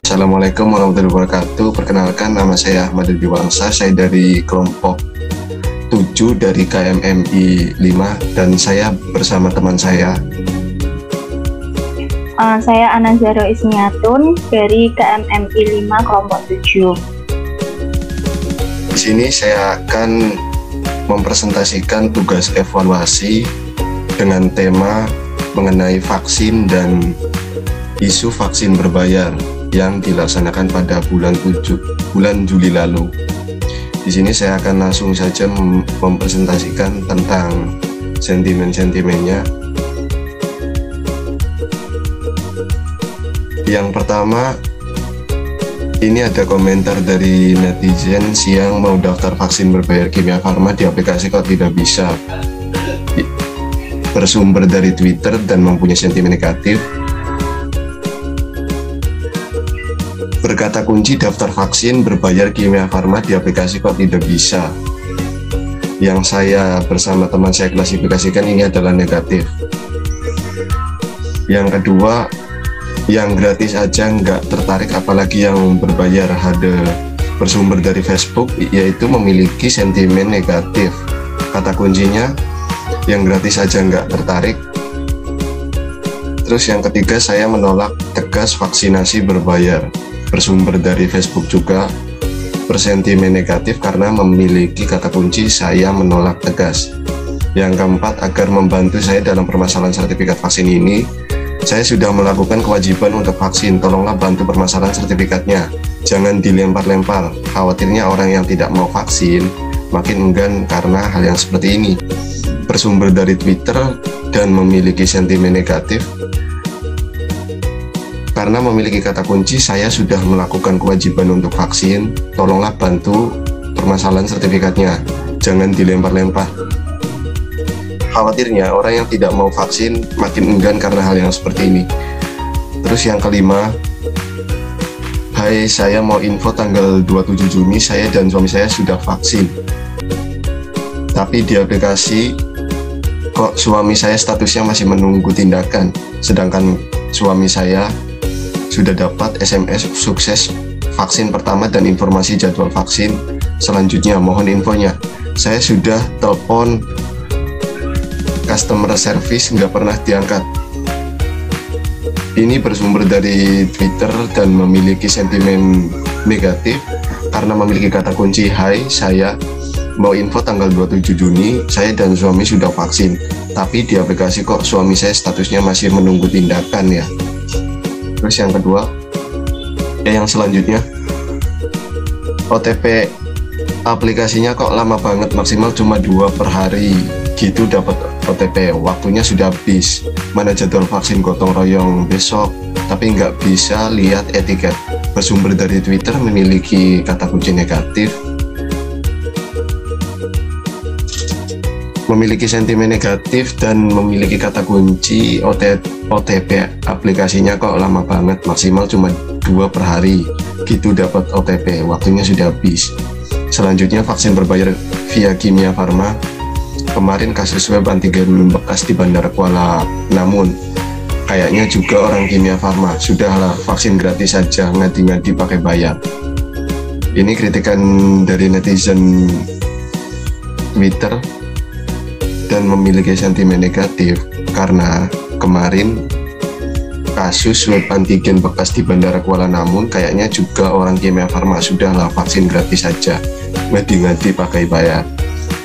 Assalamualaikum warahmatullahi wabarakatuh. Perkenalkan, nama saya Ahmad Diwangsa. Saya dari kelompok 7 dari KMMI 5 dan saya bersama teman saya. Saya Anazaro Ismiatun dari KMMI 5 kelompok 7. Di sini saya akan mempresentasikan tugas evaluasi dengan tema mengenai vaksin dan isu vaksin berbayar yang dilaksanakan pada bulan Juli lalu. Di sini saya akan langsung saja mempresentasikan tentang sentimen-sentimennya. Yang pertama, ini ada komentar dari netizen yang mau daftar vaksin berbayar Kimia Farma di aplikasi kok tidak bisa. Bersumber dari Twitter dan mempunyai sentimen negatif. Berkata kunci daftar vaksin berbayar Kimia Farma di aplikasi kok tidak bisa. Yang saya bersama teman saya klasifikasikan ini adalah negatif. Yang kedua, yang gratis aja nggak tertarik, apalagi yang berbayar. Ada bersumber dari Facebook, yaitu memiliki sentimen negatif. Kata kuncinya, yang gratis aja nggak tertarik. Terus yang ketiga, saya menolak tegas vaksinasi berbayar. Bersumber dari Facebook juga bersentimen negatif karena memiliki kata kunci saya menolak tegas. Yang keempat, agar membantu saya dalam permasalahan sertifikat vaksin ini, saya sudah melakukan kewajiban untuk vaksin, tolonglah bantu permasalahan sertifikatnya, jangan dilempar-lempar. Khawatirnya orang yang tidak mau vaksin makin enggan karena hal yang seperti ini. Bersumber dari Twitter dan memiliki sentimen negatif karena memiliki kata kunci saya sudah melakukan kewajiban untuk vaksin, tolonglah bantu permasalahan sertifikatnya, jangan dilempar-lempar. Khawatirnya orang yang tidak mau vaksin makin enggan karena hal yang seperti ini. Terus yang kelima, hai, saya mau info tanggal 27 Juni saya dan suami saya sudah vaksin, tapi di aplikasi kok suami saya statusnya masih menunggu tindakan, sedangkan suami saya sudah dapat SMS sukses vaksin pertama dan informasi jadwal vaksin selanjutnya, mohon infonya. Saya sudah telepon customer service, nggak pernah diangkat. Ini bersumber dari Twitter dan memiliki sentimen negatif karena memiliki kata kunci hai, saya mau info tanggal 27 Juni saya dan suami sudah vaksin, tapi di aplikasi kok suami saya statusnya masih menunggu tindakan ya. Terus yang kedua, yang selanjutnya, OTP aplikasinya kok lama banget, maksimal cuma 2 per hari gitu dapat OTP, waktunya sudah habis. Mana jadwal vaksin gotong royong besok, tapi nggak bisa lihat etiket. Bersumber dari Twitter memiliki kata kunci negatif, memiliki sentimen negatif dan memiliki kata kunci OTP aplikasinya kok lama banget, maksimal cuma 2 per hari gitu dapat OTP, waktunya sudah habis. Selanjutnya, vaksin berbayar via Kimia Farma. Kemarin kasus web antigen bekas di Bandara Kuala Namun, kayaknya juga orang Kimia Farma, sudahlah vaksin gratis saja, ngadi-ngadi pakai bayar. Ini kritikan dari netizen Twitter dan memiliki sentimen negatif karena kemarin kasus web antigen bekas di Bandara Kuala Namun, kayaknya juga orang Kimia Farma, sudahlah vaksin gratis saja, ngadi-ngadi pakai bayar.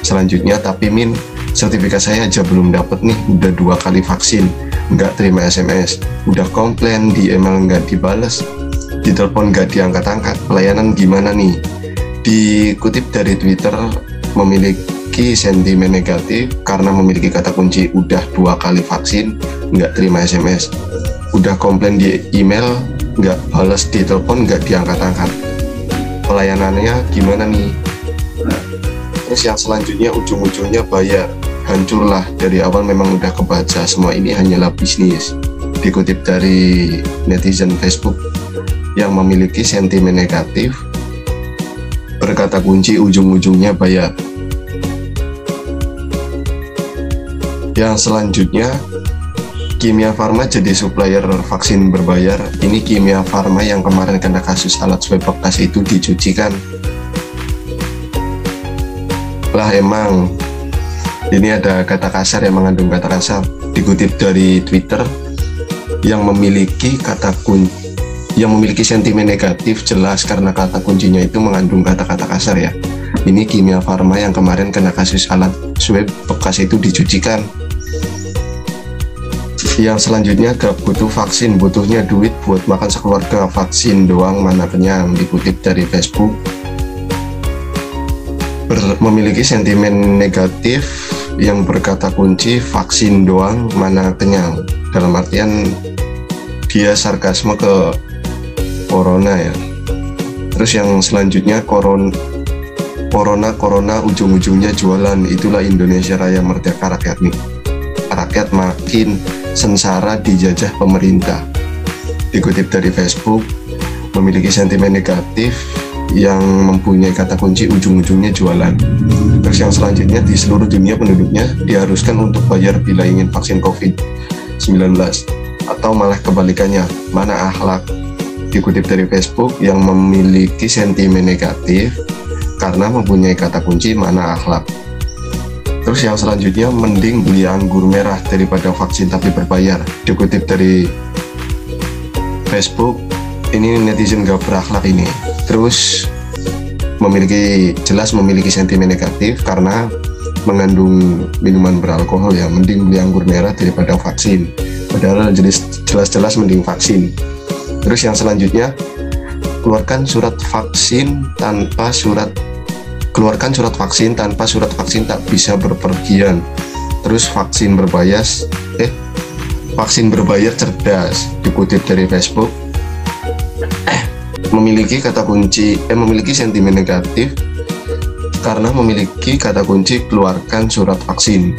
Selanjutnya, tapi Min, sertifikat saya aja belum dapat nih, udah 2 kali vaksin, nggak terima SMS, udah komplain, di email nggak dibales, di telepon nggak diangkat-angkat, pelayanan gimana nih? Dikutip dari Twitter, memiliki sentimen negatif karena memiliki kata kunci udah 2 kali vaksin, nggak terima SMS, udah komplain di email, nggak balas, di telepon nggak diangkat-angkat, pelayanannya gimana nih? Terus yang selanjutnya, ujung-ujungnya bayar, hancurlah, dari awal memang udah kebaca, semua ini hanyalah bisnis. Dikutip dari netizen Facebook yang memiliki sentimen negatif, berkata kunci ujung-ujungnya bayar. Yang selanjutnya, Kimia Farma jadi supplier vaksin berbayar. Ini Kimia Farma yang kemarin kena kasus alat swab bekas itu dicuci kan. Lah emang ini ada kata kasar yang mengandung kata kasar. Dikutip dari Twitter, yang memiliki sentimen negatif jelas karena kata kuncinya itu mengandung kata-kata kasar ya. Ini Kimia Farma yang kemarin kena kasus alat swab bekas itu dicucikan. Yang selanjutnya gak butuh vaksin, butuhnya duit buat makan sekeluarga, vaksin doang mana kenyang. Dikutip dari Facebook, memiliki sentimen negatif yang berkata kunci vaksin doang mana kenyang. Dalam artian dia sarkasme ke corona ya. Terus yang selanjutnya corona ujung-ujungnya jualan, itulah Indonesia Raya Merdeka rakyat makin sengsara dijajah pemerintah. Dikutip dari Facebook, memiliki sentimen negatif yang mempunyai kata kunci ujung-ujungnya jualan. Terus yang selanjutnya, di seluruh dunia penduduknya diharuskan untuk bayar bila ingin vaksin COVID-19, atau malah kebalikannya, mana akhlak. Dikutip dari Facebook, yang memiliki sentimen negatif karena mempunyai kata kunci mana akhlak. Terus yang selanjutnya, mending beli anggur merah daripada vaksin tapi berbayar. Dikutip dari Facebook, ini netizen gak berakhlak ini. Terus jelas memiliki sentimen negatif karena mengandung minuman beralkohol ya. Mending beli anggur merah daripada vaksin, padahal jelas-jelas mending vaksin. Terus yang selanjutnya, keluarkan surat vaksin tanpa surat vaksin tak bisa berpergian. Terus vaksin berbayar cerdas. Dikutip dari Facebook, memiliki sentimen negatif karena memiliki kata kunci keluarkan surat vaksin.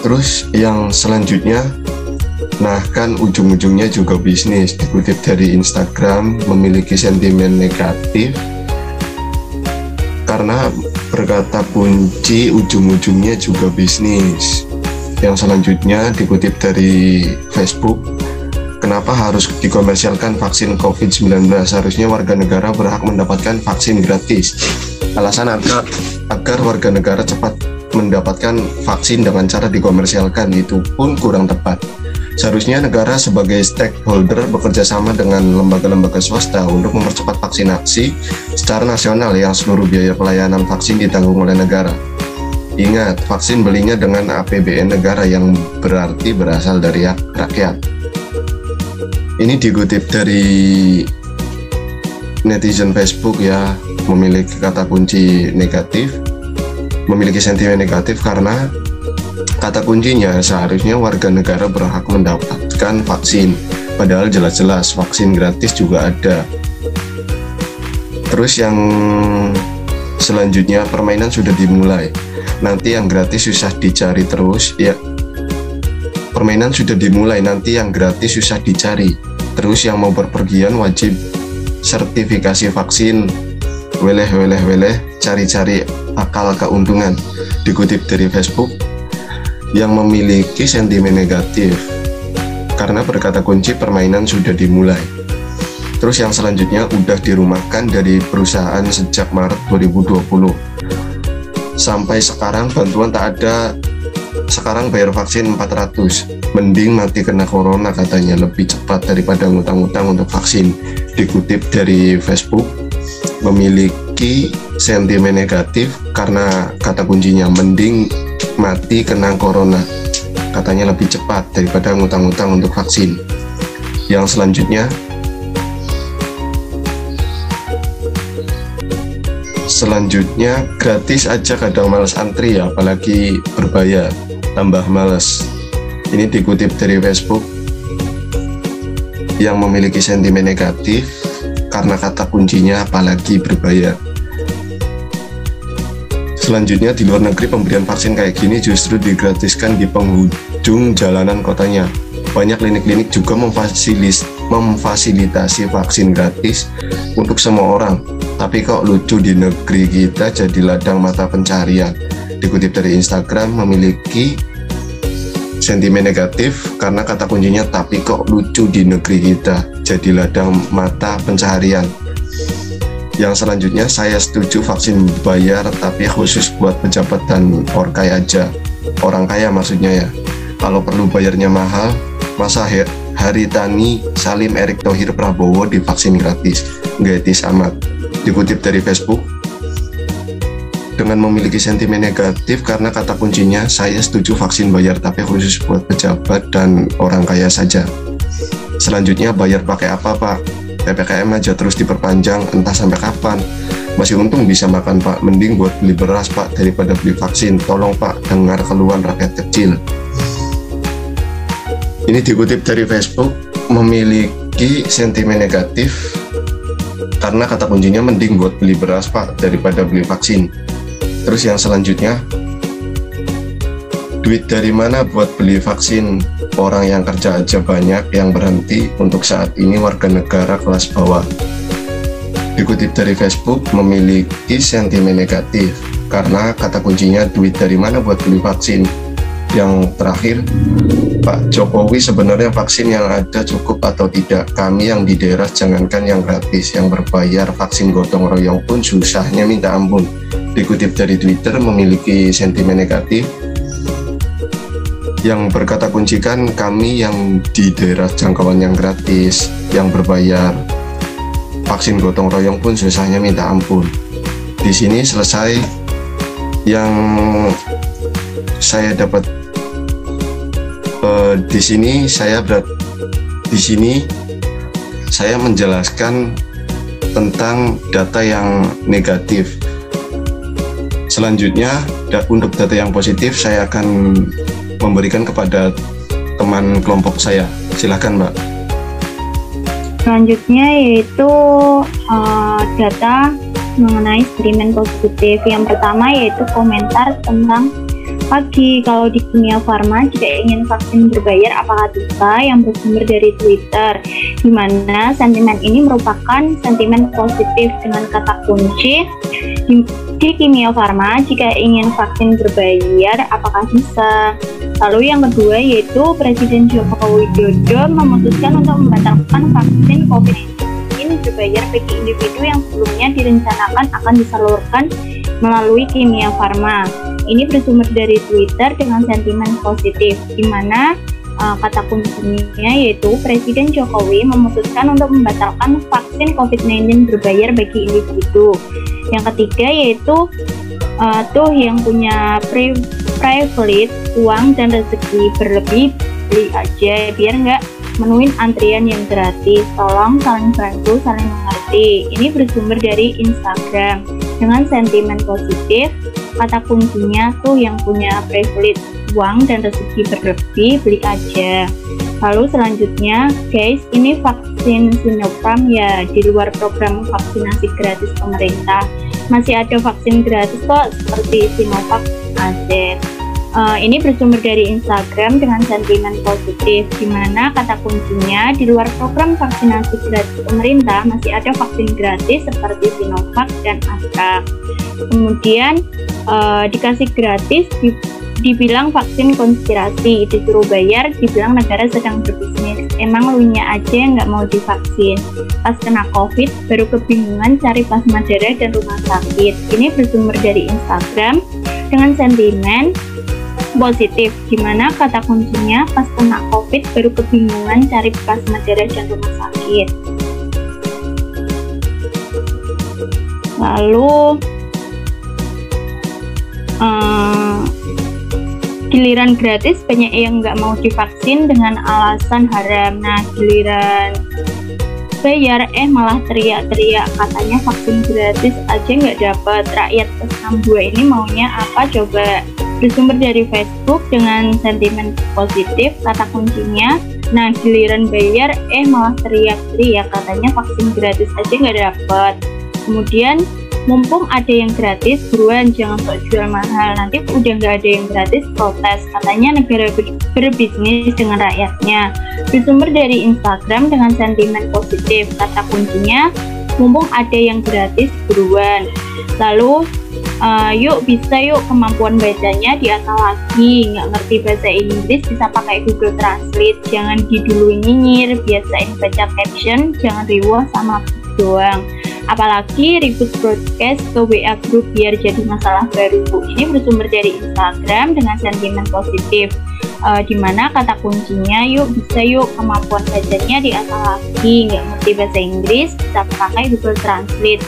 Terus yang selanjutnya, nah kan ujung-ujungnya juga bisnis. Dikutip dari Instagram, memiliki sentimen negatif karena berkata kunci ujung-ujungnya juga bisnis. Yang selanjutnya dikutip dari Facebook, kenapa harus dikomersialkan vaksin COVID-19? Harusnya warga negara berhak mendapatkan vaksin gratis. Alasan agar warga negara cepat mendapatkan vaksin dengan cara dikomersialkan itu pun kurang tepat. Seharusnya negara sebagai stakeholder bekerja sama dengan lembaga-lembaga swasta untuk mempercepat vaksinasi secara nasional yang seluruh biaya pelayanan vaksin ditanggung oleh negara. Ingat, vaksin belinya dengan APBN negara yang berarti berasal dari rakyat. Ini dikutip dari netizen Facebook ya, memiliki kata kunci negatif, memiliki sentimen negatif karena kata kuncinya seharusnya warga negara berhak mendapatkan vaksin, padahal jelas-jelas vaksin gratis juga ada. Terus yang selanjutnya, permainan sudah dimulai, nanti yang gratis susah dicari terus ya. Permainan sudah dimulai, nanti yang gratis susah dicari. Terus yang mau berpergian wajib sertifikasi vaksin, weleh, cari-cari akal keuntungan. Dikutip dari Facebook, yang memiliki sentimen negatif karena berkata kunci permainan sudah dimulai. Terus yang selanjutnya, udah dirumahkan dari perusahaan sejak Maret 2020 sampai sekarang bantuan tak ada. Sekarang bayar vaksin 400, mending mati kena corona katanya, lebih cepat daripada ngutang-ngutang untuk vaksin. Dikutip dari Facebook, memiliki sentimen negatif karena kata kuncinya mending mati kena corona, katanya lebih cepat daripada ngutang-ngutang untuk vaksin. Yang selanjutnya gratis aja kadang males antri ya, apalagi berbayar tambah males. Ini dikutip dari Facebook, yang memiliki sentimen negatif karena kata kuncinya apalagi berbayar. Selanjutnya, di luar negeri pemberian vaksin kayak gini justru digratiskan di penghujung jalanan kotanya. Banyak klinik-klinik juga memfasilitasi vaksin gratis untuk semua orang. Tapi kok lucu, di negeri kita jadi ladang mata pencarian. dikutip dari Instagram, memiliki sentimen negatif karena kata kuncinya "tapi kok lucu di negeri kita", jadi ladang mata pencaharian. Yang selanjutnya, saya setuju vaksin bayar tapi khusus buat pejabat dan orang kaya maksudnya ya. Kalau perlu bayarnya mahal, masa Haritani Salim Erick Thohir Prabowo divaksin gratis? Nggak etis amat. Dikutip dari Facebook, dengan memiliki sentimen negatif karena kata kuncinya "saya setuju vaksin bayar tapi khusus buat pejabat dan orang kaya saja". Selanjutnya, bayar pakai apa Pak? PPKM aja terus diperpanjang, entah sampai kapan. Masih untung bisa makan Pak, mending buat beli beras Pak daripada beli vaksin. Tolong Pak, dengar keluhan rakyat kecil. Ini dikutip dari Facebook, memiliki sentimen negatif karena kata kuncinya "mending buat beli beras Pak daripada beli vaksin". Terus yang selanjutnya, duit dari mana buat beli vaksin? Orang yang kerja aja banyak yang berhenti untuk saat ini warga negara kelas bawah. Dikutip dari Facebook, memiliki sentimen negatif karena kata kuncinya "duit dari mana buat beli vaksin". Yang terakhir, Pak Jokowi, sebenarnya vaksin yang ada cukup atau tidak? Kami yang di daerah, jangankan yang gratis, yang berbayar vaksin gotong royong pun susahnya minta ampun. Dikutip dari Twitter, memiliki sentimen negatif yang berkata kuncikan "kami yang di daerah jangkauan yang gratis, yang berbayar vaksin gotong royong pun susahnya minta ampun". Di sini selesai yang saya dapat. Di sini saya menjelaskan tentang data yang negatif. Selanjutnya, untuk data yang positif saya akan memberikan kepada teman kelompok saya. Silakan Mbak. Selanjutnya yaitu data mengenai sentimen positif. Yang pertama yaitu komentar tentang "pagi, kalau di Kimia Farma jika ingin vaksin berbayar apakah bisa?" yang bersumber dari Twitter, di mana sentimen ini merupakan sentimen positif dengan kata kunci di Kimia Farma jika ingin vaksin berbayar apakah bisa. Lalu yang kedua yaitu Presiden Joko Widodo memutuskan untuk membatalkan vaksin COVID-19 berbayar bagi individu yang sebelumnya direncanakan akan disalurkan melalui Kimia Farma. Ini bersumber dari Twitter dengan sentimen positif, di mana kata kuncinya yaitu Presiden Jokowi memutuskan untuk membatalkan vaksin COVID-19 berbayar bagi individu. Yang ketiga yaitu yang punya privilege, uang dan rezeki berlebih, beli aja biar nggak menuin antrian yang gratis. Tolong saling bantu, saling mengerti. Ini bersumber dari Instagram dengan sentimen positif. Kata kuncinya yang punya privilege, uang dan rezeki berlebih, beli aja. Lalu selanjutnya guys, ini vaksin Sinopharm ya, di luar program vaksinasi gratis pemerintah. Masih ada vaksin gratis kok seperti Sinovac, AZ. Ini bersumber dari Instagram dengan sentimen positif, di mana kata kuncinya di luar program vaksinasi gratis pemerintah masih ada vaksin gratis seperti Sinovac dan Astra. Kemudian dikasih gratis, dibilang vaksin konspirasi, disuruh bayar, dibilang negara sedang berbisnis. Emang lunya aja nggak mau divaksin. Pas kena COVID, baru kebingungan cari plasma darah dan rumah sakit. Ini bersumber dari Instagram dengan sentimen positif, dimana kata kuncinya pas kena COVID baru kebingungan cari plasma darah dan rumah sakit. Lalu giliran gratis banyak yang nggak mau divaksin dengan alasan haram. Nah giliran bayar malah teriak-teriak katanya vaksin gratis aja nggak dapat. Rakyat plus 62 ini maunya apa coba? Bersumber dari Facebook dengan sentimen positif, kata kuncinya nah giliran bayar malah teriak-teriak katanya vaksin gratis aja nggak dapat. Kemudian mumpung ada yang gratis buruan, jangan sok jual mahal, nanti udah nggak ada yang gratis protes, katanya negara berbisnis dengan rakyatnya. Bersumber dari Instagram dengan sentimen positif, kata kuncinya mumpung ada yang gratis buruan. Lalu Yuk kemampuan bacanya diasah lagi. Nggak ngerti bahasa Inggris bisa pakai Google Translate. Jangan diduluin nyinyir, biasain baca caption, jangan riwah sama doang. Apalagi ribut broadcast ke WA group biar jadi masalah baru. Ini bersumber dari Instagram dengan sentimen positif. Dimana kata kuncinya yuk kemampuan bacanya diasah lagi. Nggak ngerti bahasa Inggris bisa pakai Google Translate.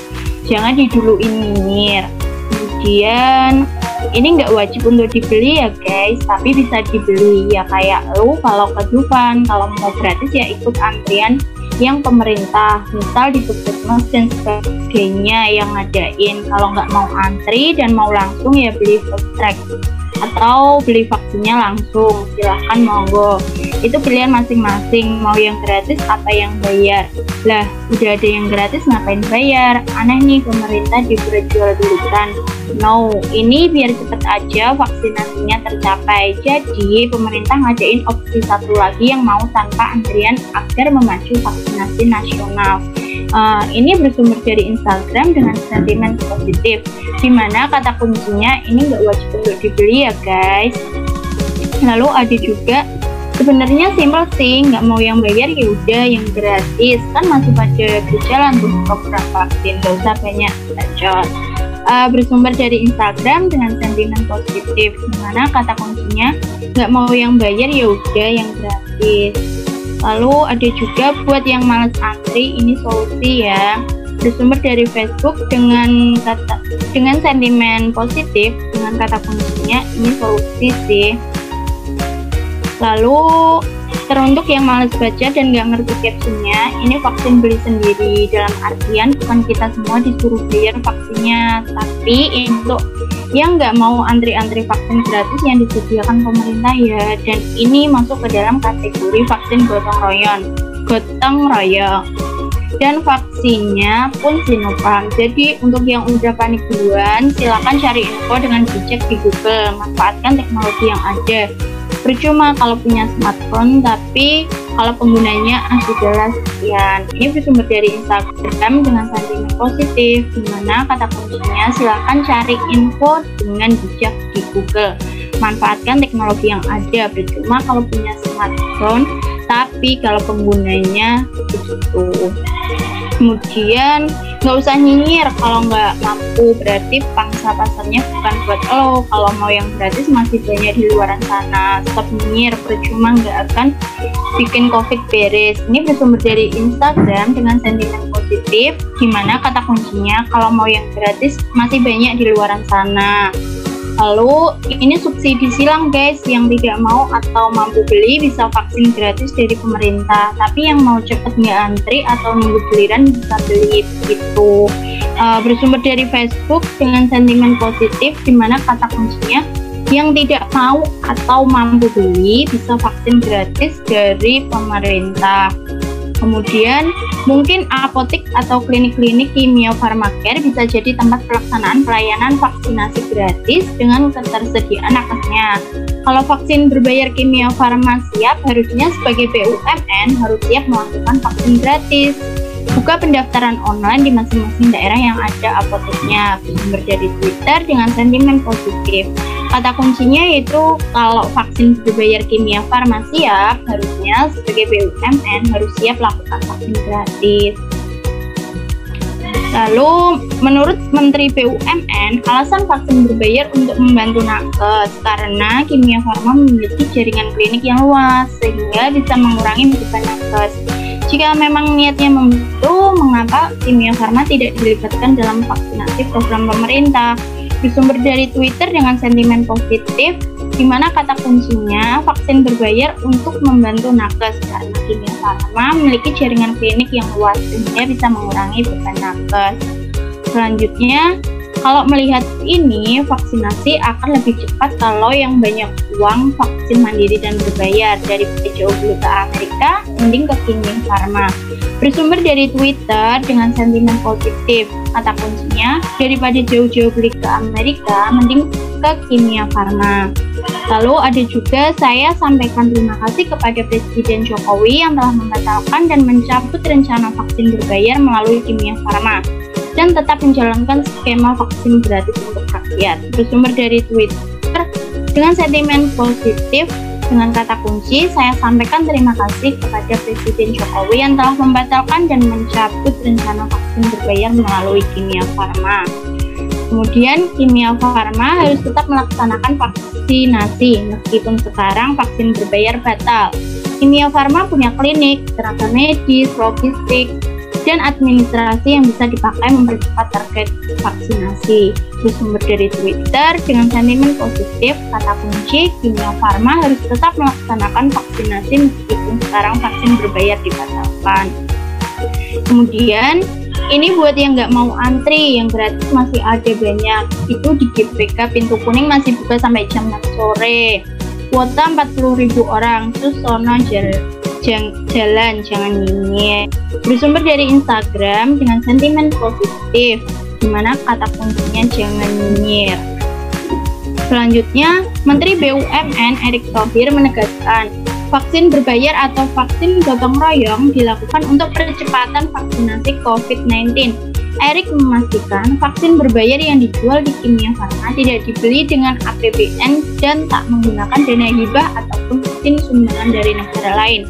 Jangan diduluin nyinyir. Kemudian ini nggak wajib untuk dibeli ya guys, tapi bisa dibeli ya, kayak lu kalau ke Dufan, kalau mau gratis ya ikut antrian yang pemerintah, misal di puskesmas dan sebagainya yang ngadain. Kalau nggak mau antri dan mau langsung ya beli fast track atau beli vaksinnya langsung, silahkan monggo. Itu pilihan masing-masing, mau yang gratis apa yang bayar. Lah, udah ada yang gratis ngapain bayar? Aneh nih pemerintah diperjualbelikan. No, ini biar cepet aja vaksinasinya tercapai. Jadi pemerintah ngadain opsi satu lagi yang mau tanpa antrian agar memacu vaksinasi nasional. Ini bersumber dari Instagram dengan sentimen positif, dimana kata kuncinya ini nggak wajib untuk dibeli ya guys. Lalu ada juga sebenarnya simpel sih, nggak mau yang bayar ya udah yang gratis, kan masih pada berjalan tuh program vaksin, nggak usah banyak bacot. Bersumber dari Instagram dengan sentimen positif, dimana kata kuncinya nggak mau yang bayar ya udah yang gratis. Lalu ada juga buat yang malas antri, ini solusi ya. Bersumber dari Facebook dengan sentimen positif, dengan kata kuncinya ini solusi sih. Lalu teruntuk yang malas baca dan nggak ngerti captionnya, ini vaksin beli sendiri, dalam artian bukan kita semua disuruh bayar vaksinnya, tapi untuk yang nggak mau antri-antri vaksin gratis yang disediakan pemerintah ya. Dan ini masuk ke dalam kategori vaksin gotong royong, dan vaksinnya pun Sinovac. Jadi untuk yang udah panik duluan, silakan cari info dengan bijak di Google, manfaatkan teknologi yang ada. Percuma kalau punya smartphone, tapi kalau penggunanya adalah sekian. Ini bersumber dari Instagram dengan sentimen positif, dimana kata kuncinya silakan cari info dengan bijak di Google. Manfaatkan teknologi yang ada. Percuma kalau punya smartphone, tapi kalau penggunanya begitu. Kemudian nggak usah nyinyir kalau nggak mampu, berarti pangsa pasarnya bukan buat lo. Kalau mau yang gratis masih banyak di luaran sana. Stop nyinyir, percuma nggak akan bikin COVID beres. Ini bersumber dari Instagram dengan sentimen positif, dimana kata kuncinya kalau mau yang gratis masih banyak di luaran sana. Lalu ini subsidi silang guys, yang tidak mau atau mampu beli bisa vaksin gratis dari pemerintah, tapi yang mau cepet nggak antri atau nunggu giliran bisa beli gitu. Bersumber dari Facebook dengan sentimen positif, dimana kata kuncinya yang tidak mau atau mampu beli bisa vaksin gratis dari pemerintah. Kemudian mungkin apotek atau klinik-klinik Kimia Farmacare bisa jadi tempat pelaksanaan pelayanan vaksinasi gratis dengan ketersediaan nakesnya. Kalau vaksin berbayar Kimia Farma siap, harusnya sebagai BUMN harus siap melakukan vaksin gratis. Buka pendaftaran online di masing-masing daerah yang ada apoteknya. Bersumber dari Twitter dengan sentimen positif. Kata kuncinya yaitu kalau vaksin berbayar Kimia Farma siap, harusnya sebagai BUMN harus siap lakukan vaksin gratis. Lalu menurut Menteri BUMN, alasan vaksin berbayar untuk membantu nakes karena Kimia Farma memiliki jaringan klinik yang luas sehingga bisa mengurangi beban nakes. Jika memang niatnya membantu, mengapa Kimia Farma tidak dilibatkan dalam vaksinasi program pemerintah? Bersumber dari Twitter dengan sentimen positif, di mana kata kuncinya vaksin berbayar untuk membantu nakes karena Kimia Farma memiliki jaringan klinik yang luas sehingga bisa mengurangi beban nakes. Selanjutnya, kalau melihat ini, vaksinasi akan lebih cepat kalau yang banyak uang vaksin mandiri dan berbayar. Daripada jauh beli ke Amerika, mending ke Kimia Farma. Bersumber dari Twitter dengan sentimen positif, kata kuncinya daripada jauh-jauh beli ke Amerika, mending ke Kimia Farma. Lalu ada juga saya sampaikan terima kasih kepada Presiden Jokowi yang telah membatalkan dan mencabut rencana vaksin berbayar melalui Kimia Farma dan tetap menjalankan skema vaksin gratis untuk rakyat. rakyat. Bersumber dari Twitter dengan sentimen positif dengan kata kunci, saya sampaikan terima kasih kepada Presiden Jokowi yang telah membatalkan dan mencabut rencana vaksin berbayar melalui Kimia Farma. Kemudian Kimia Farma harus tetap melaksanakan vaksinasi meskipun sekarang vaksin berbayar batal. Kimia Farma punya klinik, tenaga medis, logistik, dan administrasi yang bisa dipakai mempercepat target vaksinasi. Bersumber dari Twitter dengan sentimen positif, kata kunci, Kimia Farma harus tetap melaksanakan vaksinasi meskipun sekarang vaksin berbayar dibatalkan. Kemudian ini buat yang nggak mau antri, yang gratis masih ada banyak. Itu di GBK Pintu Kuning masih buka sampai jam 6 sore. Kuota 40.000 orang, terus sono jalan, jangan nyinyir. Bersumber dari Instagram dengan sentimen positif, dimana kata kuncinya jangan nyinyir. Selanjutnya, Menteri BUMN Erick Thohir menegaskan, vaksin berbayar atau vaksin gotong royong dilakukan untuk percepatan vaksinasi COVID-19. Erick memastikan vaksin berbayar yang dijual di Kimia Farma tidak dibeli dengan APBN dan tak menggunakan dana hibah ataupun vaksin sumbangan dari negara lain.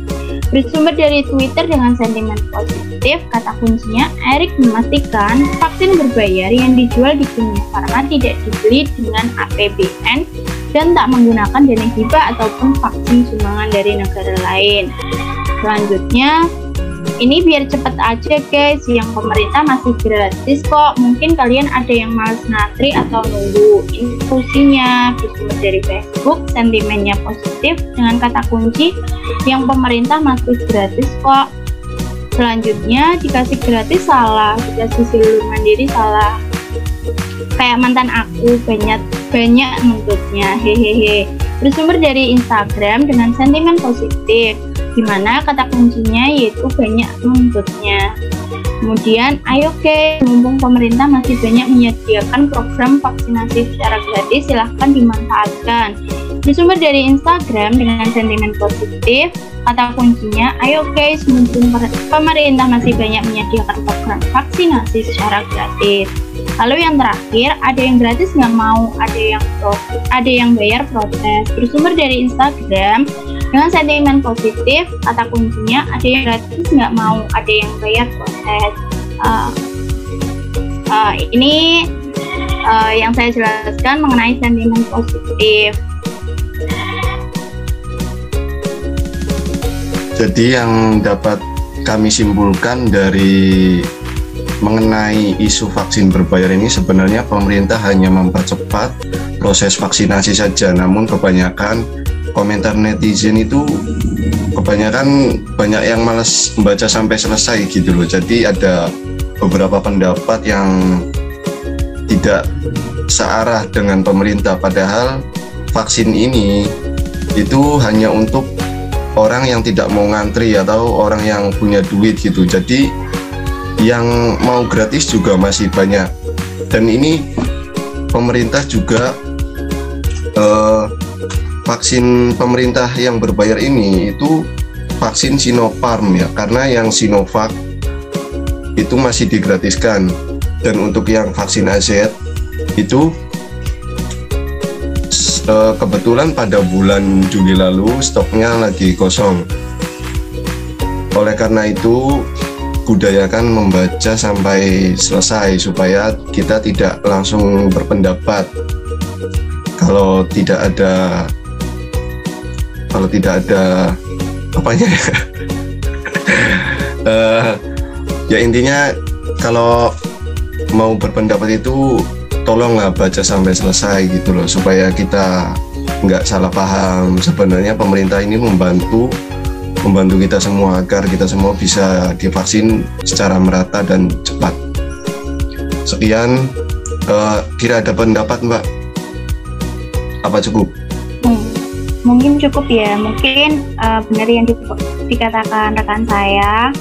Bersumber dari Twitter dengan sentimen positif, kata kuncinya, Erick memastikan vaksin berbayar yang dijual di Kimia Farma tidak dibeli dengan APBN dan tak menggunakan dana hibah ataupun vaksin sumbangan dari negara lain. Selanjutnya, ini biar cepet aja guys, yang pemerintah masih gratis kok. Mungkin kalian ada yang males ngantri atau nunggu. Instruksinya bersumber dari Facebook, sentimennya positif dengan kata kunci, yang pemerintah masih gratis kok. Selanjutnya, dikasih gratis salah, dikasih seluruh mandiri salah. Kayak mantan aku, banyak nuntutnya, hehehe. Bersumber dari Instagram dengan sentimen positif, di mana kata kuncinya yaitu banyak nuntutnya. Kemudian, ayo guys, mumpung pemerintah masih banyak menyediakan program vaksinasi secara gratis, silahkan dimanfaatkan. Bersumber dari Instagram dengan sentimen positif, kata kuncinya, ayo guys, mumpung pemerintah masih banyak menyediakan program vaksinasi secara gratis. Lalu yang terakhir, ada yang gratis nggak mau, ada yang bayar protes. Bersumber dari Instagram dengan sentimen positif, kata kuncinya, ada yang gratis nggak mau, ada yang bayar protes. Ini yang saya jelaskan mengenai sentimen positif. Jadi yang dapat kami simpulkan dari mengenai isu vaksin berbayar ini, sebenarnya pemerintah hanya mempercepat proses vaksinasi saja, namun kebanyakan komentar netizen itu kebanyakan banyak yang malas membaca sampai selesai gitu loh. Jadi ada beberapa pendapat yang tidak searah dengan pemerintah, padahal vaksin ini itu hanya untuk orang yang tidak mau ngantri atau orang yang punya duit gitu. Jadi yang mau gratis juga masih banyak, dan ini pemerintah juga vaksin pemerintah yang berbayar ini itu vaksin Sinopharm ya, karena yang Sinovac itu masih digratiskan, dan untuk yang vaksin AZ itu kebetulan pada bulan Juli lalu stoknya lagi kosong. Oleh karena itu, budayakan membaca sampai selesai supaya kita tidak langsung berpendapat kalau tidak ada apanya ya. Ya intinya kalau mau berpendapat itu tolonglah baca sampai selesai gitu loh, supaya kita nggak salah paham. Sebenarnya pemerintah ini membantu kita semua agar kita semua bisa divaksin secara merata dan cepat. Sekian, kira ada pendapat Mbak? Apa cukup? Mungkin cukup ya. Mungkin benar yang dikatakan rekan saya,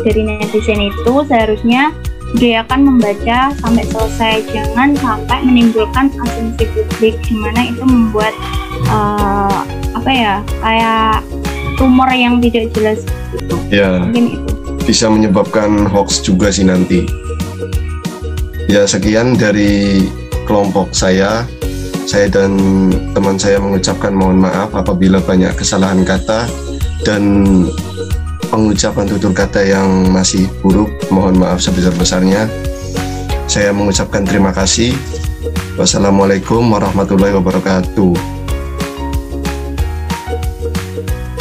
dari netizen itu seharusnya budayakan membaca sampai selesai, jangan sampai menimbulkan asumsi publik, dimana itu membuat kayak rumor yang tidak jelas gitu. Ya, mungkin itu bisa menyebabkan hoax juga sih nanti. Ya, sekian dari kelompok saya dan teman saya mengucapkan mohon maaf apabila banyak kesalahan kata dan pengucapan tutur kata yang masih buruk. Mohon maaf sebesar-besarnya. Saya mengucapkan terima kasih. Wassalamualaikum warahmatullahi wabarakatuh.